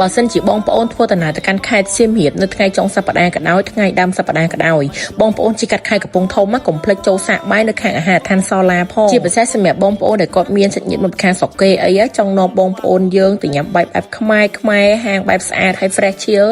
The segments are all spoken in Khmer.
បើសិនជាបងប្អូនធ្វើដំណើរទៅកាន់ខេត្តសៀមរាបនៅថ្ងៃចុងសប្តាហ៍ក៏ដោយថ្ងៃដើមសប្តាហ៍ក៏ដោយបងប្អូនជាកាត់ខេត្តកំពង់ធំកុំភ្លេចចូលសាកបាយនៅខាងអាហារដ្ឋានសឡាផងជាពិសេសសម្រាប់បងប្អូនដែលគាត់មានសាច់ញាតិមិត្តខាងស្រុកគេអីចង់នាំបងប្អូនយើងទៅញ៉ាំបែបខ្មែរហាងបែបស្អាតហើយ fresh chill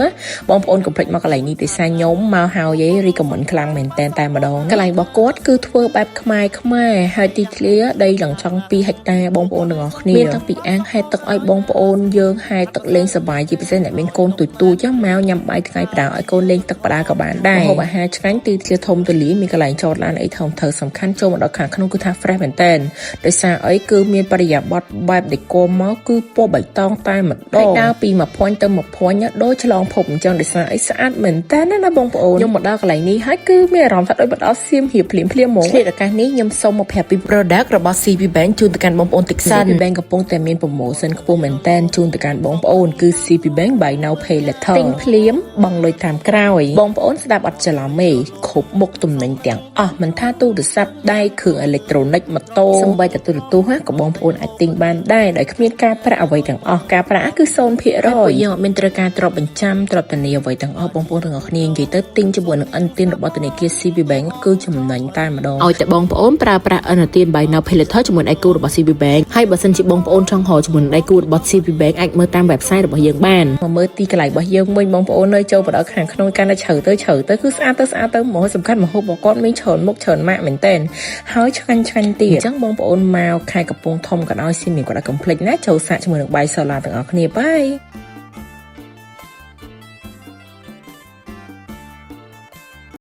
បងប្អូនកុំភ្លេចមកកន្លែងនេះទេសាខ្ញុំមកហើយrecommend ខ្លាំងមែនតែម្ដងកន្លែងរបស់គាត់គឺធ្វើបែបខ្មែរហើយទីធ្លាដីឡើងចង់2ហិកតាបងប្អូនទាំងអស់គ្នាមានទាំងពីអាងហែកទឹកឲ្យបងប្អូនយើងហែកទឹកលេងសប្បាយជាពិសេសអ្នកមានកូនទូចចឹងមកញ៉ាំបាយថ្ងៃផ្ដាឲ្យកូនលេងទឹកផ្ដាក៏បានដែរម្ហូបអាហារឆ្ងាញ់ទីធ្លាធំទូលាយមានកន្លែងចតឡានអីធំធើសំខាន់ចូលមកដល់ខាងក្នុងគឺថា fresh មែនតែនដោយសារអីគឺមានបរិយាបន្នបែបដេកមកគឺពណ៌បៃតងតែម្ដងហើយដើរពីមួយភ័ញទៅមួយភ័ញដូចឆ្លងភពអញ្ចឹងដោយសារអីស្អាតមែនតែនណាបងប្អូនខ្ញុំមកដល់កន្លែងនេះហើយគឺមានអារម្មណ៍ថាដូចមកដល់សៀមរាបភ្លាមហ្មងឆ្លៀតឱកាសនេះខ្ញុំសូមមកប្រាប់ពី product របស់ CP Bank ជូនទៅកាន់បងប្អូន Texan CP Bank កំពុងតែមាន promotion ខ្ពស់មែនតែនជូនទៅកាន់បងប្អូនគឺ CP Bank Buy Now Pay Later ទិញភ្លាមបង់លុយតាមក្រោយបងប្អូនស្ដាប់អត់ច្រឡំទេគ្រប់មុខទំនិញទាំងអស់មិនថាទូរស័ព្ទដៃគ្រឿងអេឡិចត្រូនិកម៉ូតូសូម្បីតែទូរទស្សន៍ក៏បងប្អូនអាចទិញបានដែរដោយគ្មានការប្រាក់អ្វីទាំងអស់ការប្រាក់គឺ 0% ពួកយើងអត់មានត្រូវការទ្រព្យបញ្ចាំទ្រព្យធានាអ្វីទាំងអស់បងប្អូនទាំងអស់គ្នានិយាយទៅទិញជាមួយនឹងឥណទានរបស់ធនាគារ CP Bank គឺចំណេញតែម្ដងឲ្យតែបងប្អូនប្រើប្រាស់ឥណទាន Buy Now Pay Later ជាមួយដៃគូរបស់ CP Bank ហើយបើសិនជាបងប្អូនចង់ហៅជាមួយនឹងដៃគូរបស់ CP Bank អាចមើលតាម website របស់យើងបានមកមើលទីកន្លែងរបស់យើងវិញបងប្អូននៅចូលទៅដល់ខាងក្នុងកាន់តែជ្រៅទៅគឺស្អាតទៅហ្មងសំខាន់មកហូបរបស់គាត់មានច្រើនមុខច្រើនម៉ាក់មែនតែនហើយឆ្ងាញ់ទៀតអញ្ចឹងបងប្អូនមកខេត្តកំពង់ធំក៏ដោយសៀមរាបក៏ដោយកុំភ្លេចណាចូលសាកជាមួយនឹងបាយសូឡាទាំងអស់គ្នាបាយ